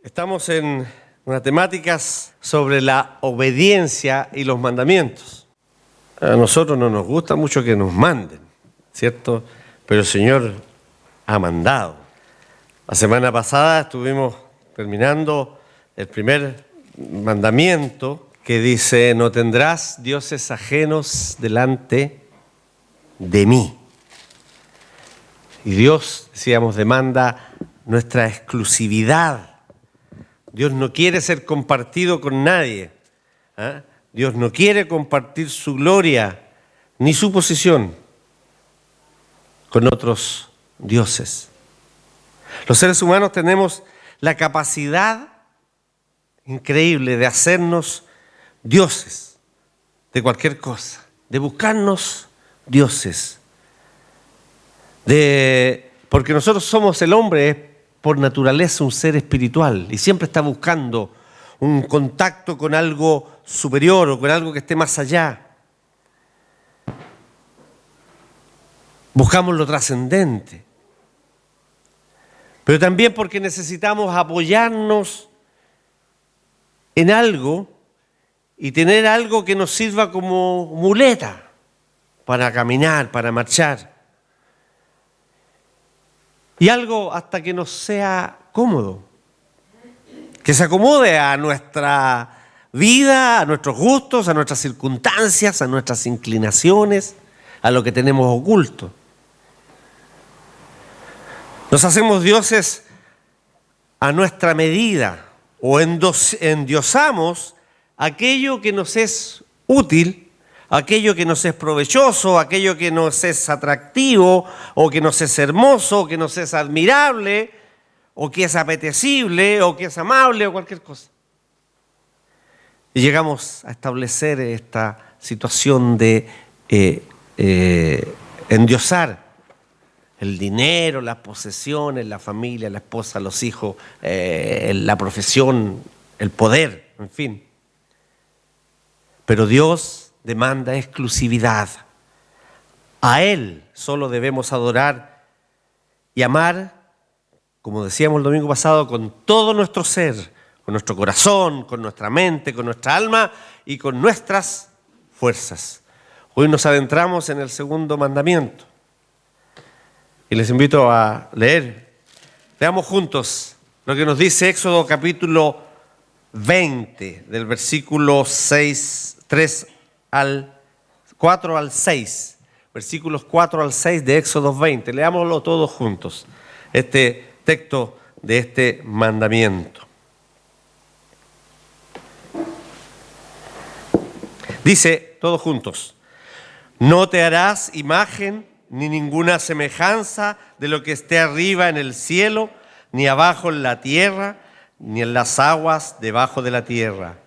Estamos en unas temáticas sobre la obediencia y los mandamientos. A nosotros no nos gusta mucho que nos manden, ¿cierto? Pero el Señor ha mandado. La semana pasada estuvimos terminando el primer mandamiento que dice: no tendrás dioses ajenos delante de mí. Y Dios, decíamos, demanda nuestra exclusividad. Dios no quiere ser compartido con nadie. Dios no quiere compartir su gloria ni su posición con otros dioses. Los seres humanos tenemos la capacidad increíble de hacernos dioses de cualquier cosa, de buscarnos dioses. Porque nosotros somos, el hombre es por naturaleza un ser espiritual y siempre está buscando un contacto con algo superior o con algo que esté más allá. Buscamos lo trascendente. Pero también porque necesitamos apoyarnos en algo y tener algo que nos sirva como muleta para caminar, para marchar. Y algo hasta que nos sea cómodo, que se acomode a nuestra vida, a nuestros gustos, a nuestras circunstancias, a nuestras inclinaciones, a lo que tenemos oculto. Nos hacemos dioses a nuestra medida o endiosamos aquello que nos es útil, aquello que nos es provechoso, aquello que nos es atractivo, o que nos es hermoso, o que nos es admirable, o que es apetecible, o que es amable, o cualquier cosa. Y llegamos a establecer esta situación de endiosar el dinero, las posesiones, la familia, la esposa, los hijos, la profesión, el poder, en fin. Pero Dios demanda exclusividad. A Él solo debemos adorar y amar, como decíamos el domingo pasado, con todo nuestro ser, con nuestro corazón, con nuestra mente, con nuestra alma y con nuestras fuerzas. Hoy nos adentramos en el segundo mandamiento y les invito a leer. Veamos juntos lo que nos dice Éxodo capítulo 20, del versículo 4 al 6, versículos 4 al 6 de Éxodo 20. Leámoslo todos juntos, este texto de este mandamiento. Dice, todos juntos: no te harás imagen ni ninguna semejanza de lo que esté arriba en el cielo, ni abajo en la tierra, ni en las aguas debajo de la tierra.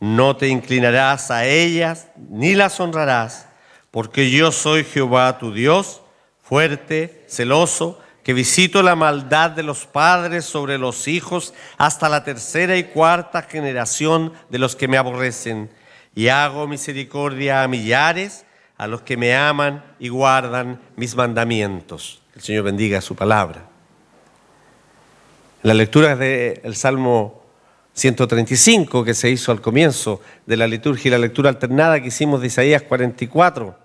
No te inclinarás a ellas, ni las honrarás, porque yo soy Jehová tu Dios, fuerte, celoso, que visito la maldad de los padres sobre los hijos hasta la tercera y cuarta generación de los que me aborrecen, y hago misericordia a millares, a los que me aman y guardan mis mandamientos. Que el Señor bendiga su palabra. En la lectura del Salmo 135 que se hizo al comienzo de la liturgia y la lectura alternada que hicimos de Isaías 44,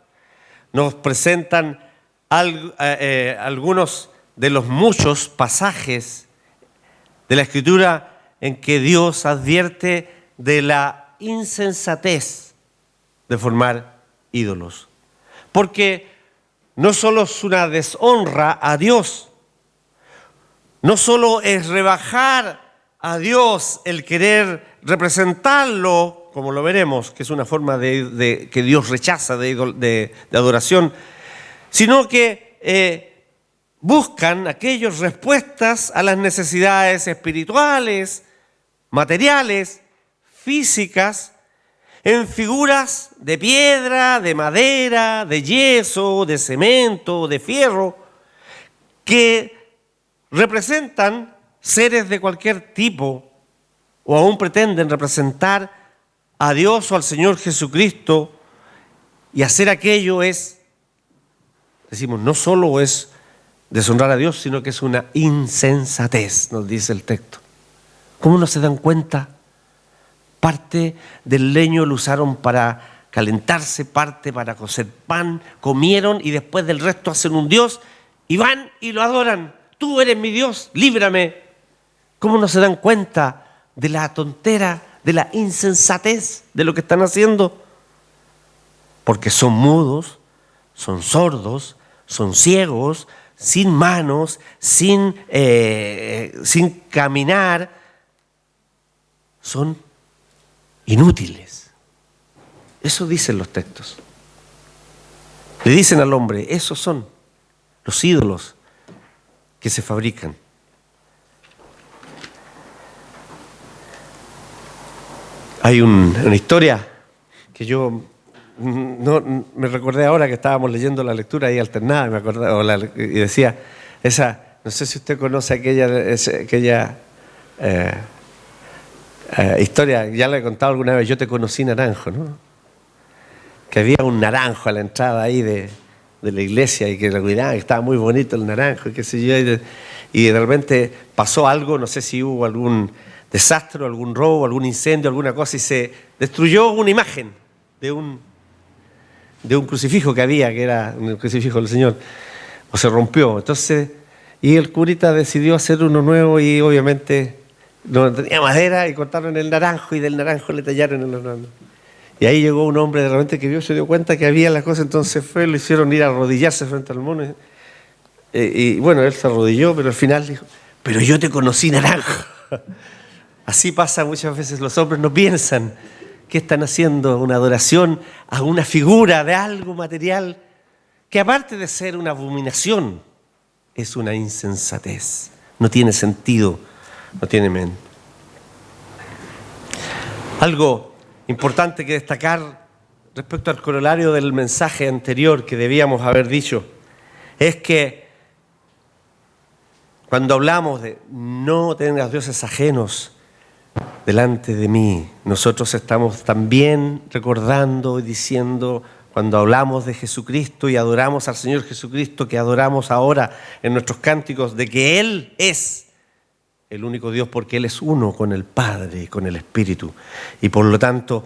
nos presentan algunos de los muchos pasajes de la Escritura en que Dios advierte de la insensatez de formar ídolos. Porque no solo es una deshonra a Dios, no solo es rebajar a Dios el querer representarlo, como lo veremos, que es una forma que Dios rechaza de adoración, sino que buscan aquellas respuestas a las necesidades espirituales, materiales, físicas, en figuras de piedra, de madera, de yeso, de cemento, de fierro, que representan seres de cualquier tipo, o aún pretenden representar a Dios o al Señor Jesucristo, y hacer aquello decimos, no solo es deshonrar a Dios, sino que es una insensatez, nos dice el texto. ¿Cómo no se dan cuenta? Parte del leño lo usaron para calentarse, parte para cocer pan, comieron y después del resto hacen un Dios y van y lo adoran. Tú eres mi Dios, líbrame. ¿Cómo no se dan cuenta de la tontera, de la insensatez de lo que están haciendo? Porque son mudos, son sordos, son ciegos, sin manos, sin caminar, son inútiles. Eso dicen los textos. Le dicen al hombre, esos son los ídolos que se fabrican. Hay una historia que yo no me recordé ahora que estábamos leyendo la lectura ahí alternada, me acordé, y decía, no sé si usted conoce aquella historia, ya la he contado alguna vez, yo te conocí naranjo, ¿no? Que había un naranjo a la entrada ahí de la iglesia y que la cuidaban, que estaba muy bonito el naranjo, qué sé yo, y de repente pasó algo, no sé si hubo algún desastre, algún robo, algún incendio, alguna cosa, y se destruyó una imagen de un crucifijo que había, que era un crucifijo del Señor, o se rompió. Entonces, y el curita decidió hacer uno nuevo y obviamente no tenía madera y cortaron el naranjo y del naranjo le tallaron el naranjo. Y ahí llegó un hombre de repente que vio, se dio cuenta que había las cosas, entonces lo hicieron ir a arrodillarse frente al mono. Y bueno, él se arrodilló, pero al final dijo, pero yo te conocí naranjo. Así pasa muchas veces, los hombres no piensan que están haciendo una adoración a una figura de algo material que aparte de ser una abominación, es una insensatez. No tiene sentido, no tiene mente. Algo importante que destacar respecto al corolario del mensaje anterior que debíamos haber dicho es que cuando hablamos de no tengas dioses ajenos delante de mí, nosotros estamos también recordando y diciendo, cuando hablamos de Jesucristo y adoramos al Señor Jesucristo, que adoramos ahora en nuestros cánticos, de que Él es el único Dios, porque Él es uno con el Padre y con el Espíritu. Y por lo tanto,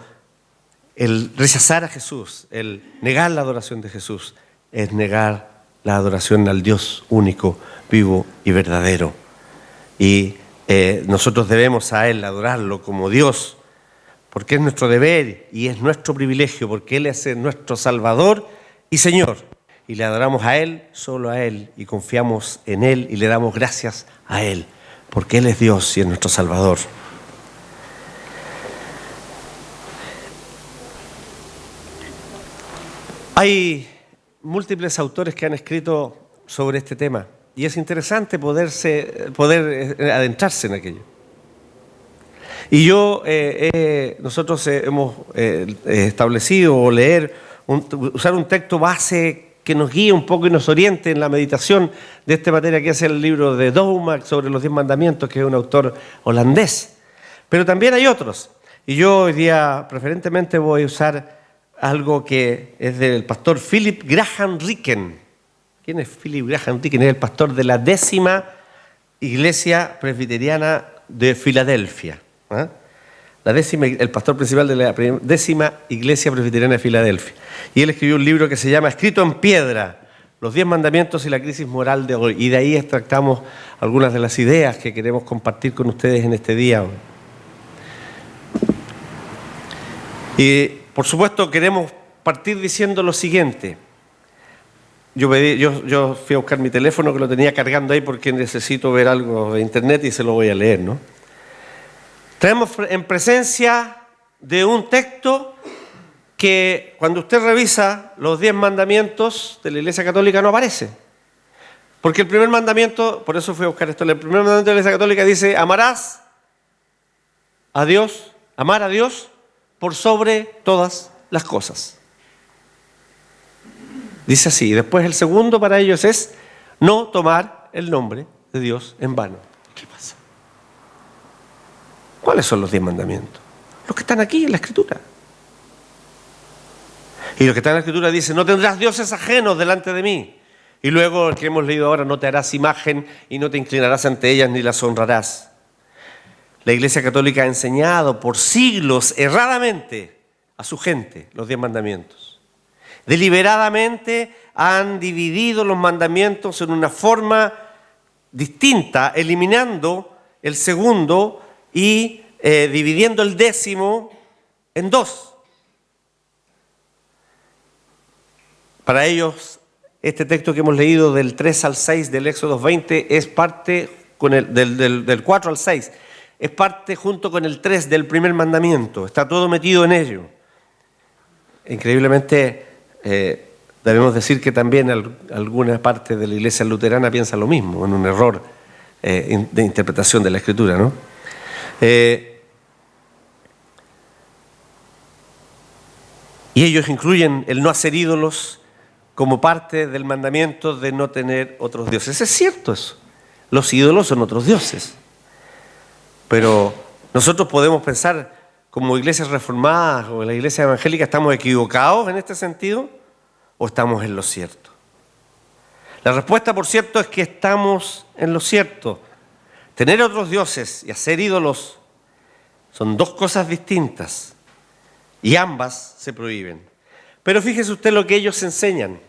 el rechazar a Jesús, el negar la adoración de Jesús, es negar la adoración al Dios único, vivo y verdadero. Y nosotros debemos a Él adorarlo como Dios, porque es nuestro deber y es nuestro privilegio, porque Él es nuestro Salvador y Señor. Y le adoramos a Él, solo a Él, y confiamos en Él y le damos gracias a Él, porque Él es Dios y es nuestro Salvador. Hay múltiples autores que han escrito sobre este tema y es interesante poder adentrarse en aquello. Y nosotros hemos establecido usar un texto base que nos guíe un poco y nos oriente en la meditación de esta materia, que es el libro de Douwmack sobre los 10 mandamientos, que es un autor holandés. Pero también hay otros. Y yo hoy día preferentemente voy a usar algo que es del pastor Philip Graham Ricken. ¿Quién es Philip Graham Ricken? Es el pastor de la 10ª Iglesia Presbiteriana de Filadelfia. El pastor principal de la 10ª Iglesia Presbiteriana de Filadelfia. Y él escribió un libro que se llama Escrito en Piedra, los 10 mandamientos y la crisis moral de hoy. Y de ahí extractamos algunas de las ideas que queremos compartir con ustedes en este día. Y por supuesto queremos partir diciendo lo siguiente. Yo fui a buscar mi teléfono, que lo tenía cargando ahí porque necesito ver algo de internet y se lo voy a leer, ¿no? Tenemos en presencia de un texto que cuando usted revisa los 10 mandamientos de la Iglesia Católica no aparece. Porque el primer mandamiento, por eso fui a buscar esto, el primer mandamiento de la Iglesia Católica dice, amarás a Dios, amar a Dios por sobre todas las cosas. Dice así, y después el segundo para ellos es no tomar el nombre de Dios en vano. ¿Qué pasa? ¿Cuáles son los 10 mandamientos? Los que están aquí en la Escritura. Y los que están en la Escritura dice, no tendrás dioses ajenos delante de mí. Y luego el que hemos leído ahora, no te harás imagen y no te inclinarás ante ellas ni las honrarás. La Iglesia Católica ha enseñado por siglos erradamente a su gente los 10 mandamientos. Deliberadamente han dividido los mandamientos en una forma distinta, eliminando el segundo y dividiendo el 10º en 2. Para ellos, este texto que hemos leído del 3 al 6 del Éxodo 20 es parte, del 4 al 6, es parte junto con el 3 del primer mandamiento. Está todo metido en ello. Increíblemente, debemos decir que también alguna parte de la Iglesia luterana piensa lo mismo, en un error de interpretación de la Escritura, ¿no? Y ellos incluyen el no hacer ídolos como parte del mandamiento de no tener otros dioses. Es cierto eso. Los ídolos son otros dioses. Pero nosotros podemos pensar, como iglesias reformadas o la iglesia evangélica, ¿estamos equivocados en este sentido o estamos en lo cierto? La respuesta, por cierto, es que estamos en lo cierto. Tener otros dioses y hacer ídolos son dos cosas distintas y ambas se prohíben. Pero fíjese usted lo que ellos enseñan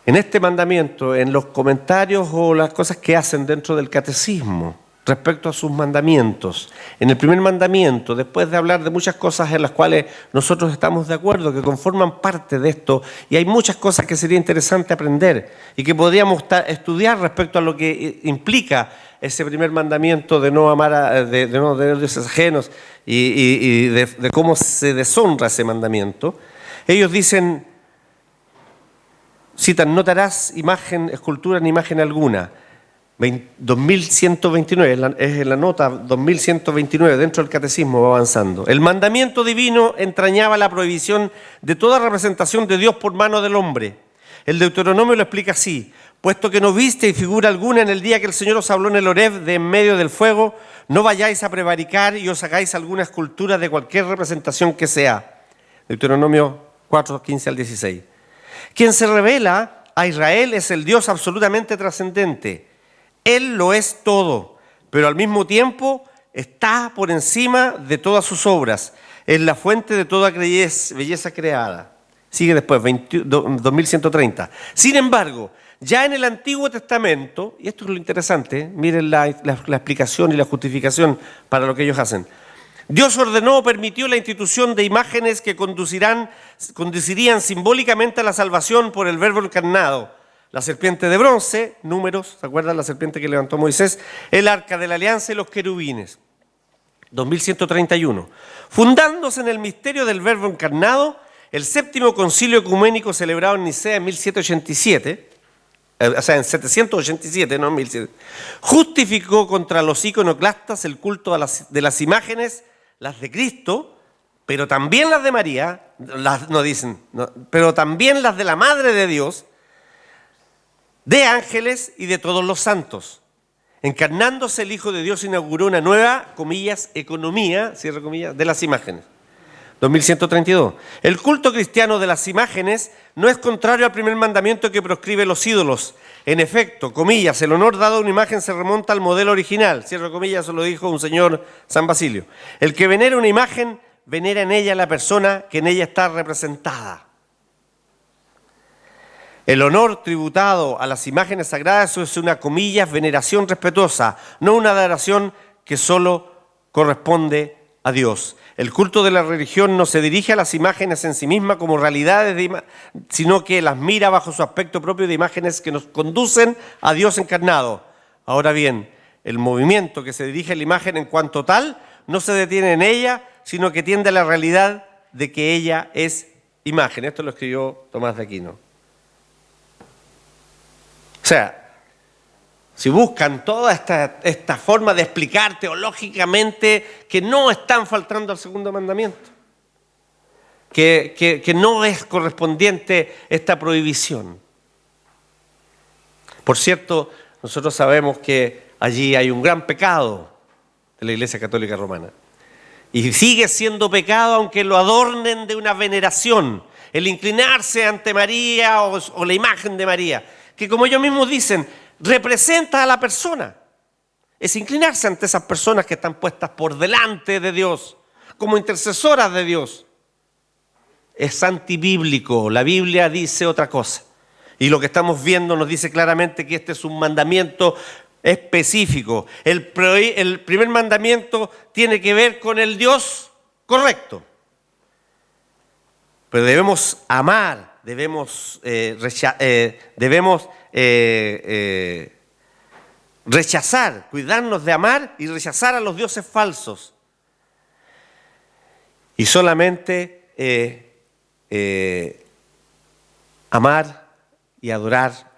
en este mandamiento, en los comentarios o las cosas que hacen dentro del catecismo respecto a sus mandamientos. En el primer mandamiento, después de hablar de muchas cosas en las cuales nosotros estamos de acuerdo, que conforman parte de esto, y hay muchas cosas que sería interesante aprender y que podríamos estudiar respecto a lo que implica ese primer mandamiento de no amar, de no tener dioses ajenos y de cómo se deshonra ese mandamiento. Ellos dicen, citan, no te harás imagen, escultura ni imagen alguna. 2129, es en la nota 2129, dentro del catecismo va avanzando. El mandamiento divino entrañaba la prohibición de toda representación de Dios por mano del hombre. El Deuteronomio lo explica así: puesto que no visteis figura alguna en el día que el Señor os habló en el Horeb de en medio del fuego, no vayáis a prevaricar y os hagáis alguna escultura de cualquier representación que sea. Deuteronomio 4, 15 al 16. Quien se revela a Israel es el Dios absolutamente trascendente. Él lo es todo, pero al mismo tiempo está por encima de todas sus obras. Es la fuente de toda belleza creada. Sigue después, 2130. Sin embargo, ya en el Antiguo Testamento, y esto es lo interesante, miren la explicación y la justificación para lo que ellos hacen. Dios ordenó o permitió la institución de imágenes que conducirían simbólicamente a la salvación por el Verbo encarnado. La serpiente de bronce, Números, ¿se acuerdan la serpiente que levantó Moisés? El arca de la alianza y los querubines. 2131. Fundándose en el misterio del Verbo encarnado, el séptimo concilio ecuménico celebrado en Nicea en 1787, o sea, en 787, no en 1700, justificó contra los iconoclastas el culto de las imágenes, las de Cristo, pero también las de María, pero también las de la Madre de Dios, de ángeles y de todos los santos. Encarnándose el Hijo de Dios inauguró una nueva, comillas, economía, cierre comillas, de las imágenes. 2132. El culto cristiano de las imágenes no es contrario al primer mandamiento que proscribe los ídolos. En efecto, comillas, el honor dado a una imagen se remonta al modelo original. Cierre comillas, eso lo dijo un señor San Basilio. El que venera una imagen, venera en ella la persona que en ella está representada. El honor tributado a las imágenes sagradas, eso es una, comillas, veneración respetuosa, no una adoración que solo corresponde a Dios. El culto de la religión no se dirige a las imágenes en sí mismas como realidades, sino que las mira bajo su aspecto propio de imágenes que nos conducen a Dios encarnado. Ahora bien, el movimiento que se dirige a la imagen en cuanto tal no se detiene en ella, sino que tiende a la realidad de que ella es imagen. Esto lo escribió Tomás de Aquino. O sea, si buscan toda esta forma de explicar teológicamente que no están faltando al segundo mandamiento, que no es correspondiente esta prohibición. Por cierto, nosotros sabemos que allí hay un gran pecado de la Iglesia Católica Romana. Y sigue siendo pecado aunque lo adornen de una veneración, el inclinarse ante María o la imagen de María, que como ellos mismos dicen, representa a la persona. es inclinarse ante esas personas que están puestas por delante de Dios, como intercesoras de Dios. Es antibíblico, la Biblia dice otra cosa. Y lo que estamos viendo nos dice claramente que este es un mandamiento específico. El primer mandamiento tiene que ver con el Dios correcto. Pero debemos amar, debemos rechazar, cuidarnos de amar y rechazar a los dioses falsos. Y solamente amar y adorar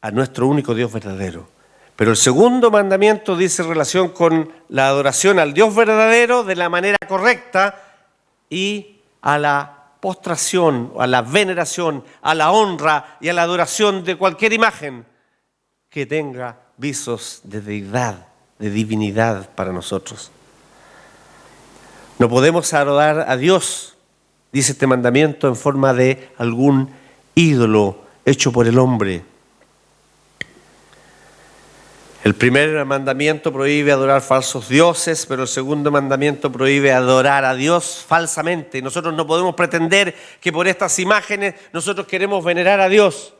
a nuestro único Dios verdadero. Pero el segundo mandamiento dice relación con la adoración al Dios verdadero de la manera correcta y a la postración, a la veneración, a la honra y a la adoración de cualquier imagen que tenga visos de deidad, de divinidad para nosotros. No podemos adorar a Dios, dice este mandamiento, en forma de algún ídolo hecho por el hombre. El primer mandamiento prohíbe adorar falsos dioses, pero el segundo mandamiento prohíbe adorar a Dios falsamente. Nosotros no podemos pretender que por estas imágenes nosotros queremos venerar a Dios.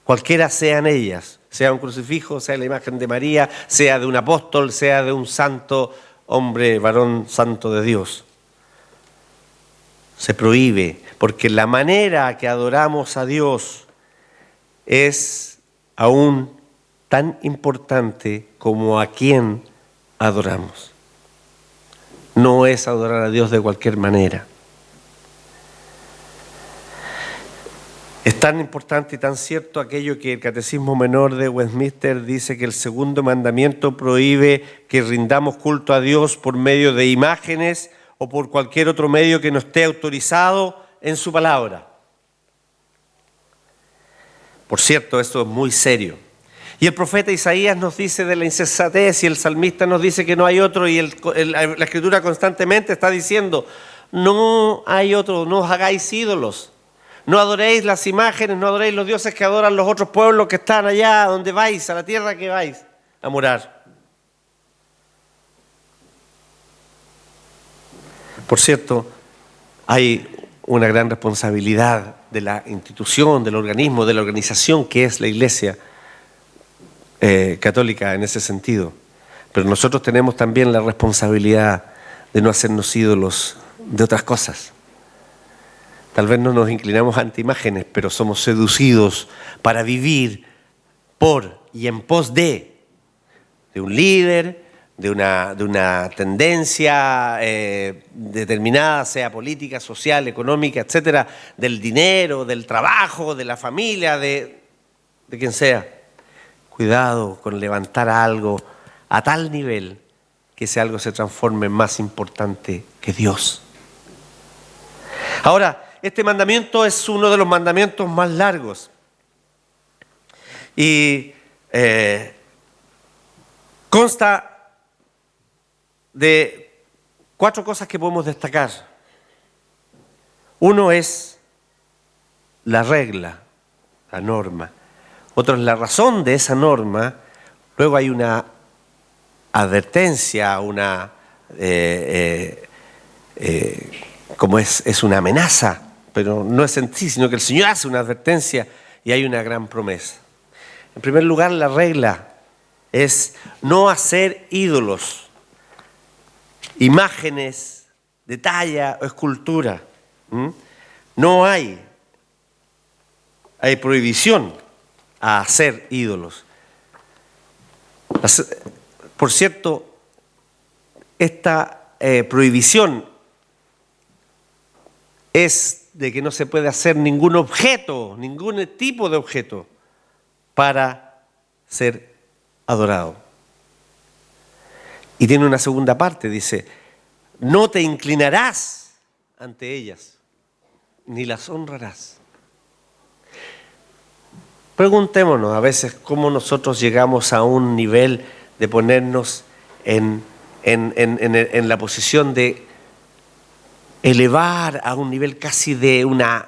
Cualquiera sean ellas, sea un crucifijo, sea la imagen de María, sea de un apóstol, sea de un santo hombre, varón santo de Dios. Se prohíbe, porque la manera que adoramos a Dios es aún tan importante como a quien adoramos. No es adorar a Dios de cualquier manera. Es tan importante y tan cierto aquello que el Catecismo Menor de Westminster dice que el segundo mandamiento prohíbe que rindamos culto a Dios por medio de imágenes o por cualquier otro medio que no esté autorizado en su palabra. Por cierto, esto es muy serio. Y el profeta Isaías nos dice de la insensatez y el salmista nos dice que no hay otro y la Escritura constantemente está diciendo, no hay otro, no os hagáis ídolos, no adoréis las imágenes, no adoréis los dioses que adoran los otros pueblos que están allá donde vais, a la tierra que vais a morar. Por cierto, hay una gran responsabilidad de la institución, del organismo, de la organización que es la Iglesia católica en ese sentido. Pero nosotros tenemos también la responsabilidad de no hacernos ídolos de otras cosas. Tal vez no nos inclinamos ante imágenes, pero somos seducidos para vivir por y en pos de un líder, de una tendencia determinada, sea política, social, económica, etcétera, del dinero, del trabajo, de la familia, de quien sea. Cuidado con levantar algo a tal nivel que ese algo se transforme en más importante que Dios. Ahora, este mandamiento es uno de los mandamientos más largos. Y consta de 4 cosas que podemos destacar. Uno es la regla, la norma. Otro es la razón de esa norma. Luego hay una advertencia, como es una amenaza, pero no es en sí, sino que el Señor hace una advertencia y hay una gran promesa. En primer lugar, la regla es no hacer ídolos, imágenes de talla o escultura. No hay prohibición a hacer ídolos. Por cierto, esta prohibición es de que no se puede hacer ningún objeto, ningún tipo de objeto para ser adorado. Y tiene una segunda parte, dice, no te inclinarás ante ellas, ni las honrarás. Preguntémonos a veces cómo nosotros llegamos a un nivel de ponernos en la posición de elevar a un nivel casi de una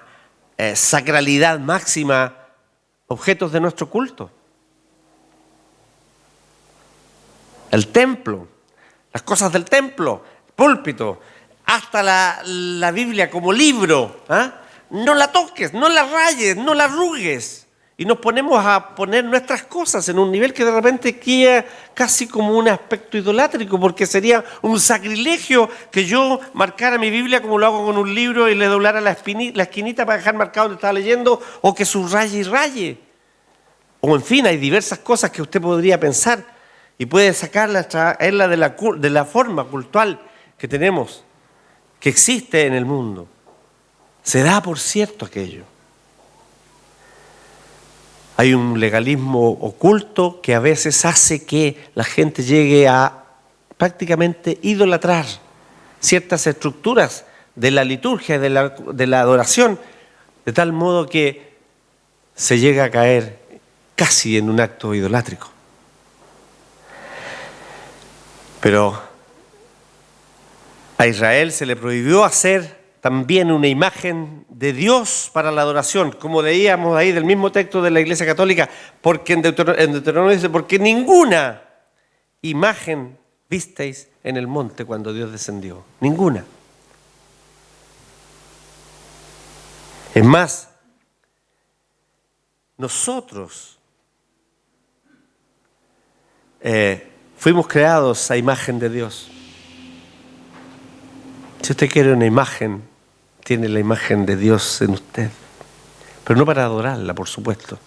sacralidad máxima objetos de nuestro culto. el templo, las cosas del templo, púlpito, hasta la Biblia como libro. No la toques, no la rayes, no la arrugues. Y nos ponemos a poner nuestras cosas en un nivel que de repente queda casi como un aspecto idolátrico, porque sería un sacrilegio que yo marcara mi Biblia como lo hago con un libro y le doblara la esquinita para dejar marcado donde estaba leyendo, o que subraye y raye. O en fin, hay diversas cosas que usted podría pensar y puede sacarla, traerla de la forma cultural que tenemos, que existe en el mundo. Se da por cierto aquello. Hay un legalismo oculto que a veces hace que la gente llegue a prácticamente idolatrar ciertas estructuras de la liturgia, de la adoración, de tal modo que se llega a caer casi en un acto idolátrico. Pero a Israel se le prohibió hacer también una imagen de Dios para la adoración, como leíamos ahí del mismo texto de la Iglesia Católica, porque en Deuteronomio dice, porque ninguna imagen visteis en el monte cuando Dios descendió. Ninguna. Es más, nosotros fuimos creados a imagen de Dios. Si usted quiere una imagen, tiene la imagen de Dios en usted, pero no para adorarla, por supuesto.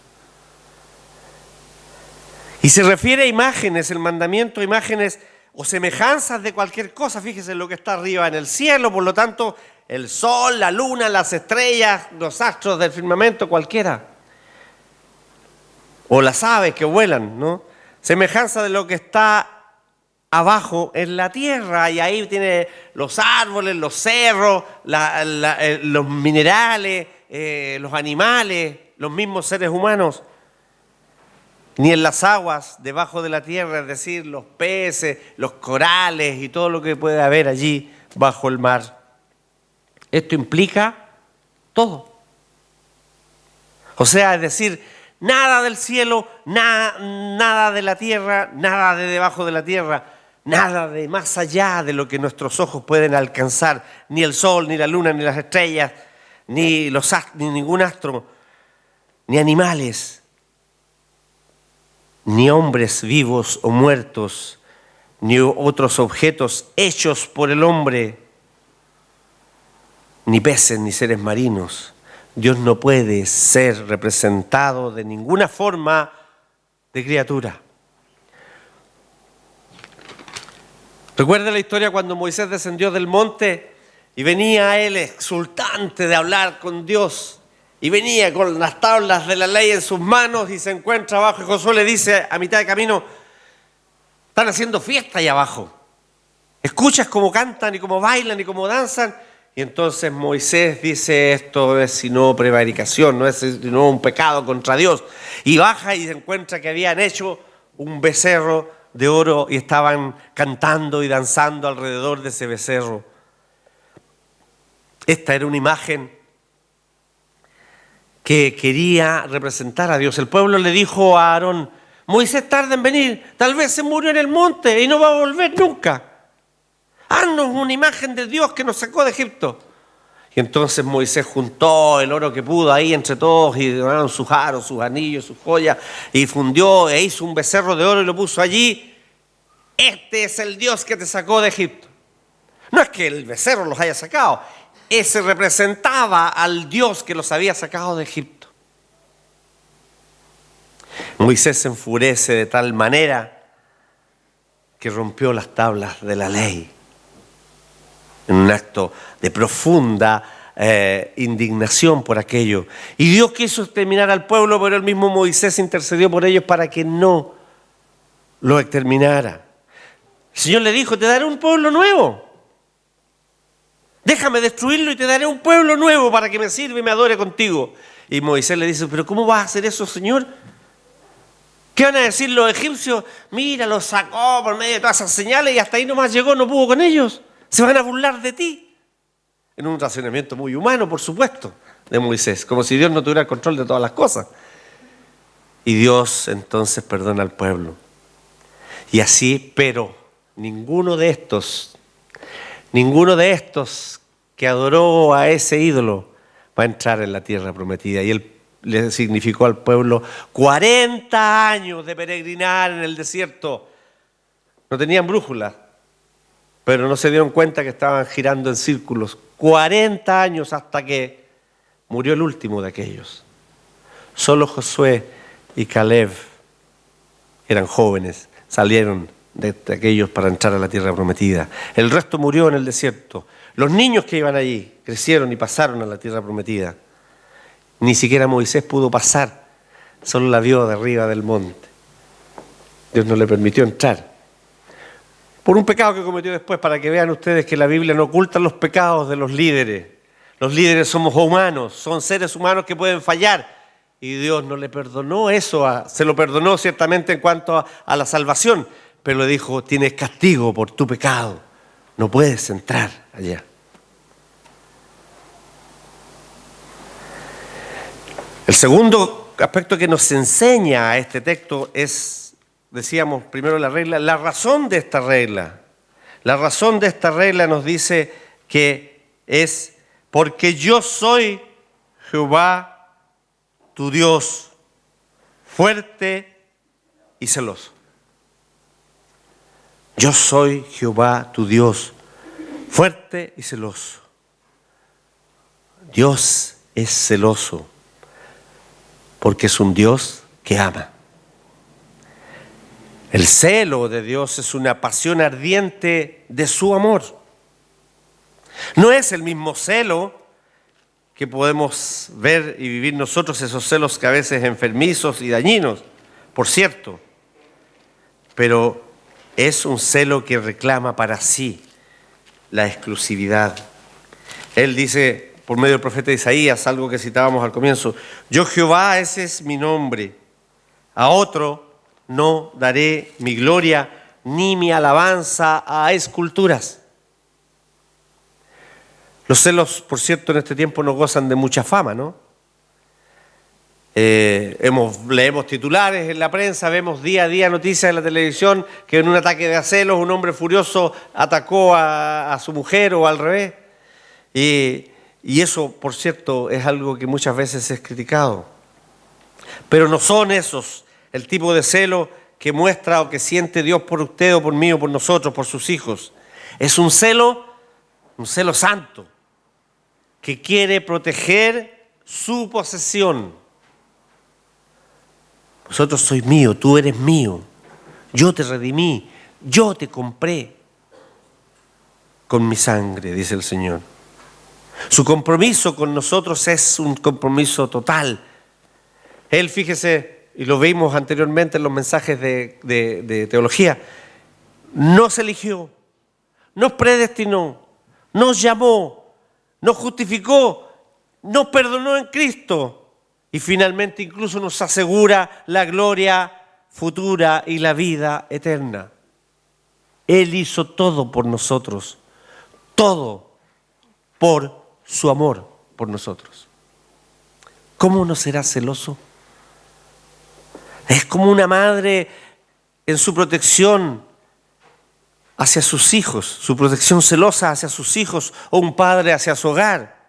Y se refiere a imágenes, el mandamiento, imágenes o semejanzas de cualquier cosa. Fíjese en lo que está arriba en el cielo, por lo tanto, el sol, la luna, las estrellas, los astros del firmamento, cualquiera. O las aves que vuelan, ¿no? Semejanza de lo que está abajo en la tierra, y ahí tiene los árboles, los cerros, los minerales, los animales, los mismos seres humanos. Ni en las aguas debajo de la tierra, es decir, los peces, los corales y todo lo que puede haber allí bajo el mar. Esto implica todo. O sea, es decir, nada del cielo, nada de la tierra, nada de debajo de la tierra, nada de más allá de lo que nuestros ojos pueden alcanzar, ni el sol, ni la luna, ni las estrellas, ni ningún astro, ni animales, ni hombres vivos o muertos, ni otros objetos hechos por el hombre, ni peces, ni seres marinos. Dios no puede ser representado de ninguna forma de criatura. ¿Recuerda la historia cuando Moisés descendió del monte y venía él exultante de hablar con Dios? Y venía con las tablas de la ley en sus manos y se encuentra abajo y Josué le dice a mitad de camino, están haciendo fiesta ahí abajo. Escuchas cómo cantan y cómo bailan y cómo danzan. Y entonces Moisés dice, esto es sino prevaricación, no es sino un pecado contra Dios. Y baja y se encuentra que habían hecho un becerro de oro y estaban cantando y danzando alrededor de ese becerro. Esta era una imagen que quería representar a Dios. El pueblo le dijo a Aarón, Moisés tarda en venir, tal vez se murió en el monte y no va a volver nunca. Haznos una imagen de Dios que nos sacó de Egipto. Y entonces Moisés juntó el oro que pudo ahí entre todos y donaron sus aros, sus anillos, sus joyas y fundió e hizo un becerro de oro y lo puso allí. Este es el Dios que te sacó de Egipto. No es que el becerro los haya sacado, ese representaba al Dios que los había sacado de Egipto. Moisés se enfurece de tal manera que rompió las tablas de la ley en un acto de profunda indignación por aquello. Y Dios quiso exterminar al pueblo, pero el mismo Moisés intercedió por ellos para que no lo exterminara. El Señor le dijo, te daré un pueblo nuevo. Déjame destruirlo y te daré un pueblo nuevo para que me sirva y me adore contigo. Y Moisés le dice, pero ¿cómo vas a hacer eso, Señor? ¿Qué van a decir los egipcios? Mira, los sacó por medio de todas esas señales y hasta ahí nomás llegó, no pudo con ellos. Se van a burlar de ti. En un razonamiento muy humano, por supuesto, de Moisés, como si Dios no tuviera el control de todas las cosas. Y Dios entonces perdona al pueblo. Y así, pero ninguno de estos que adoró a ese ídolo va a entrar en la tierra prometida. Y él le significó al pueblo 40 años de peregrinar en el desierto. No tenían brújula, pero no se dieron cuenta que estaban girando en círculos. 40 años hasta que murió el último de aquellos. Solo Josué y Caleb eran jóvenes, salieron de aquellos para entrar a la tierra prometida. El resto murió en el desierto. Los niños que iban allí crecieron y pasaron a la tierra prometida. Ni siquiera Moisés pudo pasar, solo la vio de arriba del monte. Dios no le permitió entrar. Por un pecado que cometió después, para que vean ustedes que la Biblia no oculta los pecados de los líderes. Los líderes somos humanos, son seres humanos que pueden fallar. Y Dios no le perdonó eso, se lo perdonó ciertamente en cuanto a la salvación, pero le dijo, tienes castigo por tu pecado, no puedes entrar allá. El segundo aspecto que nos enseña a este texto es, decíamos primero la regla, la razón de esta regla. La razón de esta regla nos dice que es porque yo soy Jehová tu Dios, fuerte y celoso. Yo soy Jehová tu Dios, fuerte y celoso. Dios es celoso porque es un Dios que ama. El celo de Dios es una pasión ardiente de su amor. No es el mismo celo que podemos ver y vivir nosotros, esos celos que a veces enfermizos y dañinos, por cierto, pero es un celo que reclama para sí la exclusividad. Él dice, por medio del profeta Isaías, algo que citábamos al comienzo, yo Jehová, ese es mi nombre, a otro no daré mi gloria ni mi alabanza a esculturas. Los celos, por cierto, en este tiempo no gozan de mucha fama, ¿no? Leemos titulares en la prensa, vemos día a día noticias en la televisión que en un ataque de celos un hombre furioso atacó a su mujer o al revés. Y eso, por cierto, es algo que muchas veces es criticado. Pero no son esos el tipo de celo que muestra o que siente Dios por usted o por mí o por nosotros, por sus hijos. Es un celo santo, que quiere proteger su posesión. Vosotros sois mío, tú eres mío, yo te redimí, yo te compré con mi sangre, dice el Señor. Su compromiso con nosotros es un compromiso total. Él, fíjese, y lo vimos anteriormente en los mensajes de teología, nos eligió, nos predestinó, nos llamó, nos justificó, nos perdonó en Cristo y finalmente incluso nos asegura la gloria futura y la vida eterna. Él hizo todo por nosotros, todo por su amor por nosotros. ¿Cómo no será celoso? Es como una madre en su protección hacia sus hijos, su protección celosa hacia sus hijos, o un padre hacia su hogar.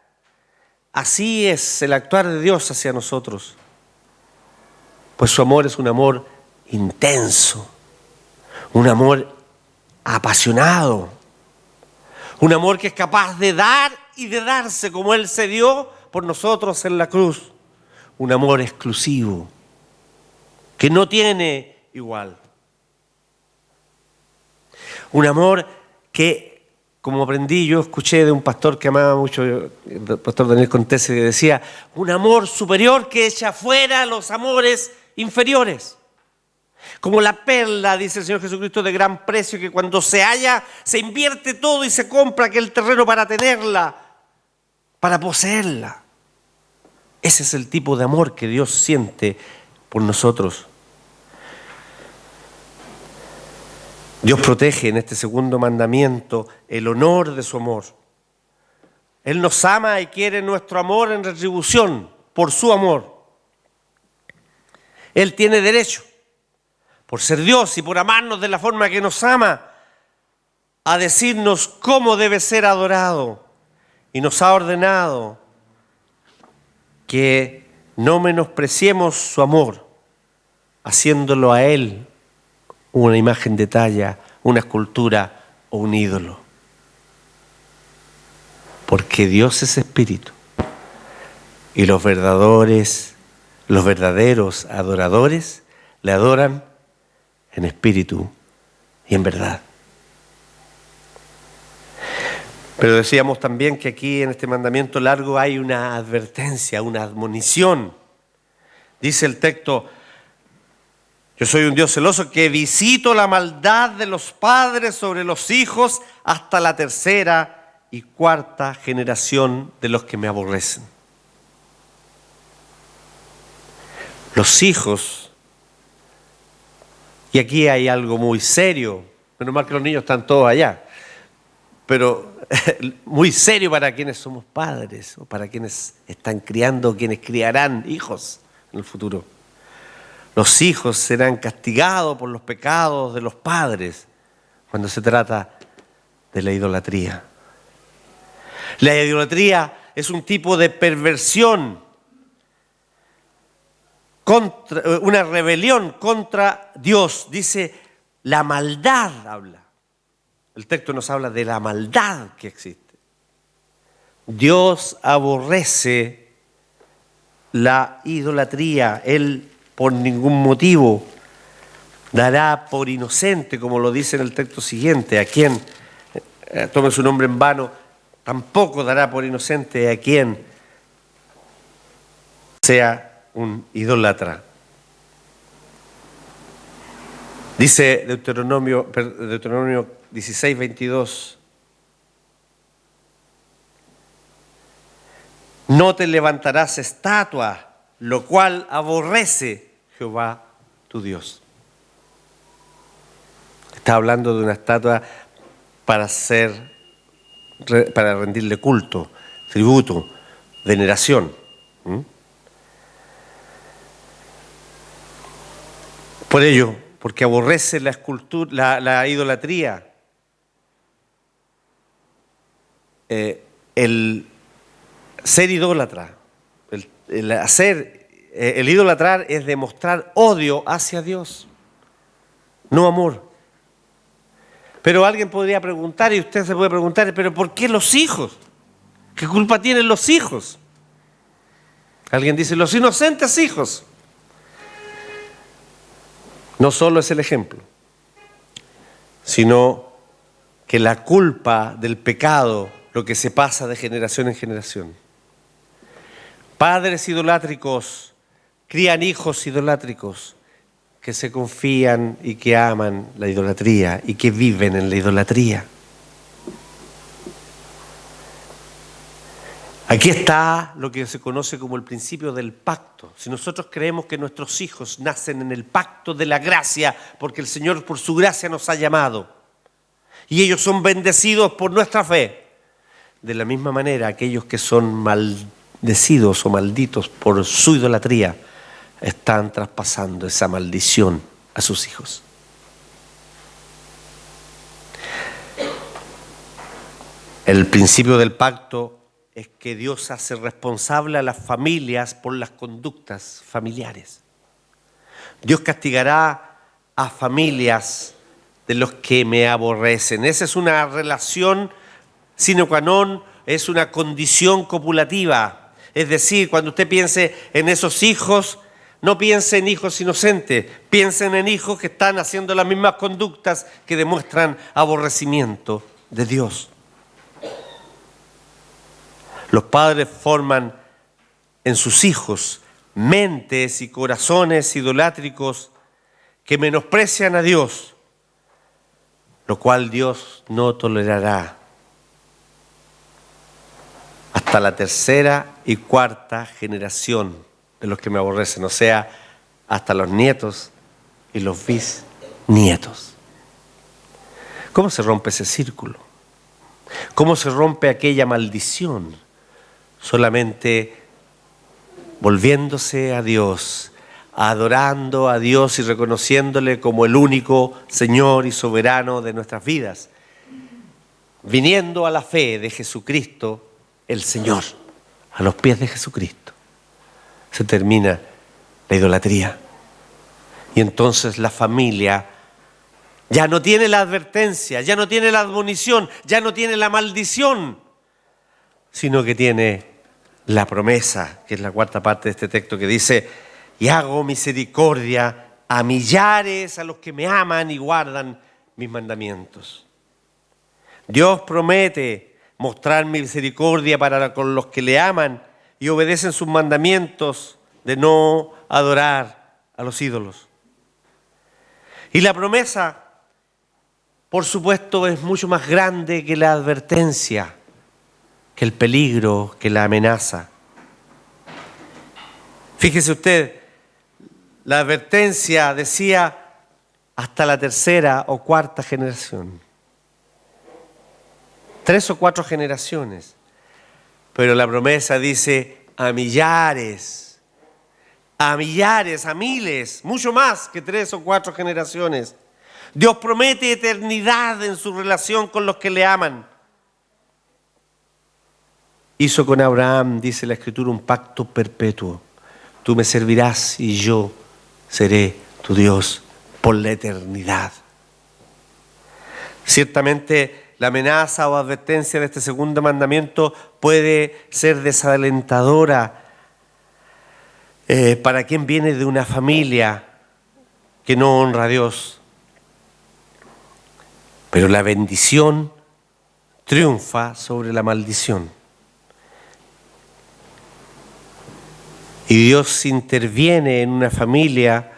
Así es el actuar de Dios hacia nosotros. Pues su amor es un amor intenso, un amor apasionado, un amor que es capaz de dar y de darse como Él se dio por nosotros en la cruz. Un amor exclusivo, que no tiene igual. Un amor que, como aprendí, yo escuché de un pastor que amaba mucho, el pastor Daniel Contese, que decía, un amor superior que echa fuera los amores inferiores. Como la perla, dice el Señor Jesucristo, de gran precio, que cuando se halla, se invierte todo y se compra aquel terreno para tenerla, para poseerla. Ese es el tipo de amor que Dios siente por nosotros. Dios protege en este segundo mandamiento el honor de su amor. Él nos ama y quiere nuestro amor en retribución por su amor. Él tiene derecho, por ser Dios y por amarnos de la forma que nos ama, a decirnos cómo debe ser adorado. Y nos ha ordenado que no menospreciemos su amor, haciéndolo a Él una imagen de talla, una escultura o un ídolo. Porque Dios es espíritu y los verdaderos adoradores le adoran en espíritu y en verdad. Pero decíamos también que aquí en este mandamiento largo hay una advertencia, una admonición. Dice el texto: yo soy un Dios celoso que visito la maldad de los padres sobre los hijos hasta la tercera y cuarta generación de los que me aborrecen. Los hijos, y aquí hay algo muy serio, menos mal que los niños están todos allá, pero muy serio para quienes somos padres o para quienes están criando o quienes criarán hijos en el futuro. Los hijos serán castigados por los pecados de los padres cuando se trata de la idolatría. La idolatría es un tipo de perversión, una rebelión contra Dios. Dice, la maldad habla. El texto nos habla de la maldad que existe. Dios aborrece la idolatría. Él por ningún motivo dará por inocente, como lo dice en el texto siguiente, a quien tome su nombre en vano, tampoco dará por inocente a quien sea un idólatra. Dice Deuteronomio 16, 22. No te levantarás estatua, lo cual aborrece Jehová tu Dios. Está hablando de una estatua para rendirle culto, tributo, veneración. Por ello, porque aborrece la idolatría, el ser idólatra, el idolatrar es demostrar odio hacia Dios, no amor. Pero alguien podría preguntar, y usted se puede preguntar, ¿pero por qué los hijos? ¿Qué culpa tienen los hijos? Alguien dice, los inocentes hijos. No solo es el ejemplo, sino que la culpa del pecado, lo que se pasa de generación en generación. Padres idolátricos crían hijos idolátricos que se confían y que aman la idolatría y que viven en la idolatría. Aquí está lo que se conoce como el principio del pacto. Si nosotros creemos que nuestros hijos nacen en el pacto de la gracia, porque el Señor por su gracia nos ha llamado, y ellos son bendecidos por nuestra fe, de la misma manera aquellos que son maldecidos o malditos por su idolatría, están traspasando esa maldición a sus hijos. El principio del pacto es que Dios hace responsable a las familias por las conductas familiares. Dios castigará a familias de los que me aborrecen. Esa es una relación sine qua non, es una condición copulativa. Es decir, cuando usted piense en esos hijos, no piense en hijos inocentes, piensen en hijos que están haciendo las mismas conductas que demuestran aborrecimiento de Dios. Los padres forman en sus hijos mentes y corazones idolátricos que menosprecian a Dios, lo cual Dios no tolerará hasta la tercera y cuarta generación de los que me aborrecen, o sea, hasta los nietos y los bisnietos. ¿Cómo se rompe ese círculo? ¿Cómo se rompe aquella maldición? Solamente volviéndose a Dios, adorando a Dios y reconociéndole como el único Señor y soberano de nuestras vidas, viniendo a la fe de Jesucristo, el Señor, a los pies de Jesucristo, se termina la idolatría. Y entonces la familia ya no tiene la advertencia, ya no tiene la admonición, ya no tiene la maldición, sino que tiene la promesa, que es la cuarta parte de este texto, que dice: y hago misericordia a millares a los que me aman y guardan mis mandamientos. Dios promete mostrar misericordia para con los que le aman y obedecen sus mandamientos de no adorar a los ídolos. Y la promesa, por supuesto, es mucho más grande que la advertencia, que el peligro, que la amenaza. Fíjese usted, la advertencia decía hasta la tercera o cuarta generación. 3 o 4 generaciones. Pero la promesa dice a millares, a miles, mucho más que 3 o 4 generaciones. Dios promete eternidad en su relación con los que le aman. Hizo con Abraham, dice la Escritura, un pacto perpetuo. Tú me servirás y yo seré tu Dios por la eternidad. Ciertamente, la amenaza o advertencia de este segundo mandamiento puede ser desalentadora para quien viene de una familia que no honra a Dios. Pero la bendición triunfa sobre la maldición. Y Dios interviene en una familia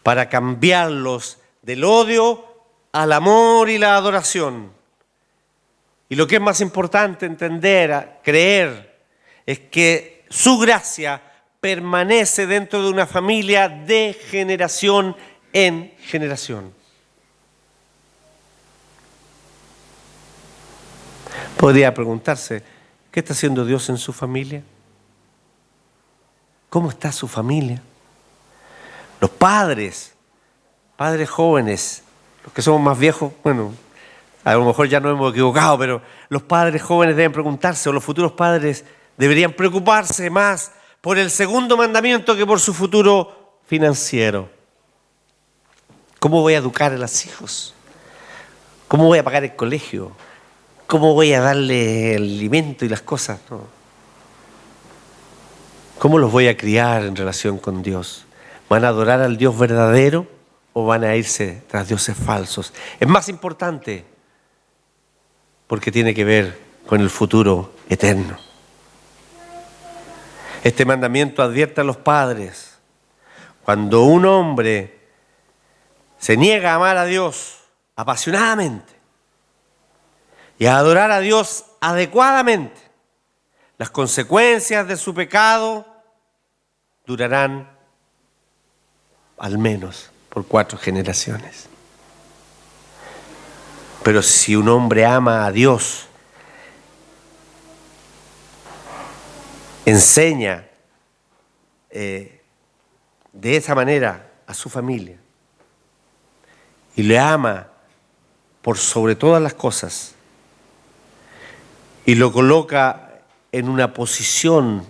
para cambiarlos del odio al amor y la adoración. Y lo que es más importante entender, creer, es que su gracia permanece dentro de una familia de generación en generación. Podría preguntarse, ¿qué está haciendo Dios en su familia? ¿Cómo está su familia? Los padres jóvenes, los que somos más viejos, bueno, a lo mejor ya nos hemos equivocado, pero los padres jóvenes deben preguntarse, o los futuros padres deberían preocuparse más por el segundo mandamiento que por su futuro financiero. ¿Cómo voy a educar a los hijos? ¿Cómo voy a pagar el colegio? ¿Cómo voy a darle el alimento y las cosas? No. ¿Cómo los voy a criar en relación con Dios? ¿Van a adorar al Dios verdadero o van a irse tras dioses falsos? Es más importante porque tiene que ver con el futuro eterno. Este mandamiento advierte a los padres: cuando un hombre se niega a amar a Dios apasionadamente y a adorar a Dios adecuadamente, las consecuencias de su pecado durarán al menos por 4 generaciones. Pero si un hombre ama a Dios, enseña de esa manera a su familia y le ama por sobre todas las cosas y lo coloca en una posición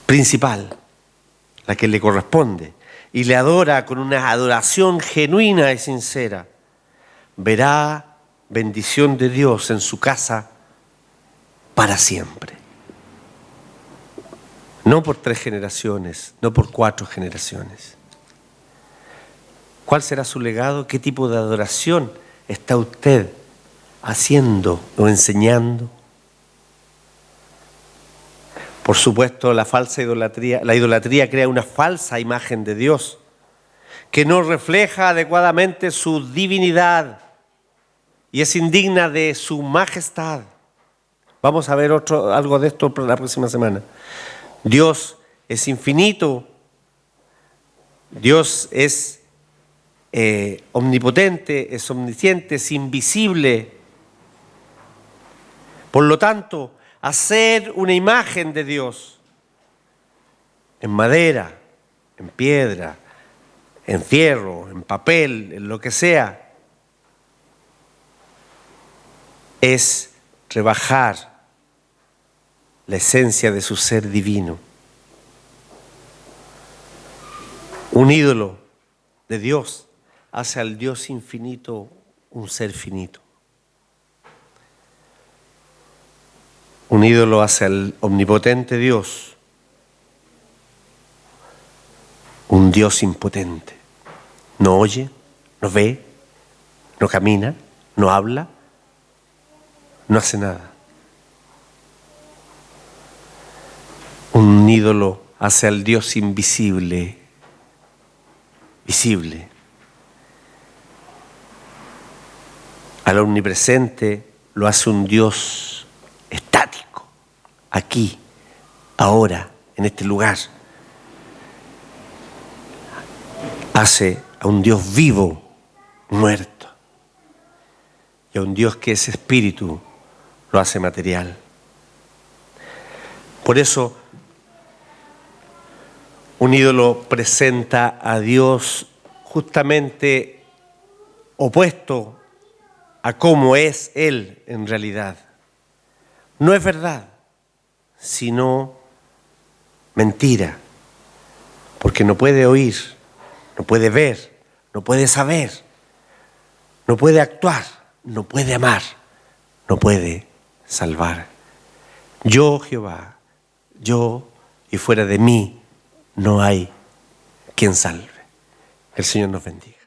principal, la que le corresponde, y le adora con una adoración genuina y sincera, verá bendición de Dios en su casa para siempre. No por 3 generaciones, no por 4 generaciones. ¿Cuál será su legado? ¿Qué tipo de adoración está usted haciendo o enseñando? Por supuesto, la idolatría crea una falsa imagen de Dios que no refleja adecuadamente su divinidad y es indigna de su majestad. Vamos a ver algo de esto la próxima semana. Dios es infinito, Dios es omnipotente, es omnisciente, es invisible. Por lo tanto, hacer una imagen de Dios en madera, en piedra, en fierro, en papel, en lo que sea, es rebajar la esencia de su ser divino. Un ídolo de Dios hace al Dios infinito un ser finito. Un ídolo hace al omnipotente Dios un Dios impotente. No oye, no ve, no camina, no habla, no hace nada. Un ídolo hace al Dios invisible visible. Al omnipresente lo hace un Dios estático, aquí, ahora, en este lugar. Hace a un Dios vivo, muerto. Y a un Dios que es espíritu, lo hace material. Por eso, un ídolo presenta a Dios justamente opuesto a cómo es Él en realidad. No es verdad, sino mentira, porque no puede oír, no puede ver, no puede saber, no puede actuar, no puede amar, no puede salvar. Yo, Jehová, yo, y fuera de mí no hay quien salve. El Señor nos bendiga.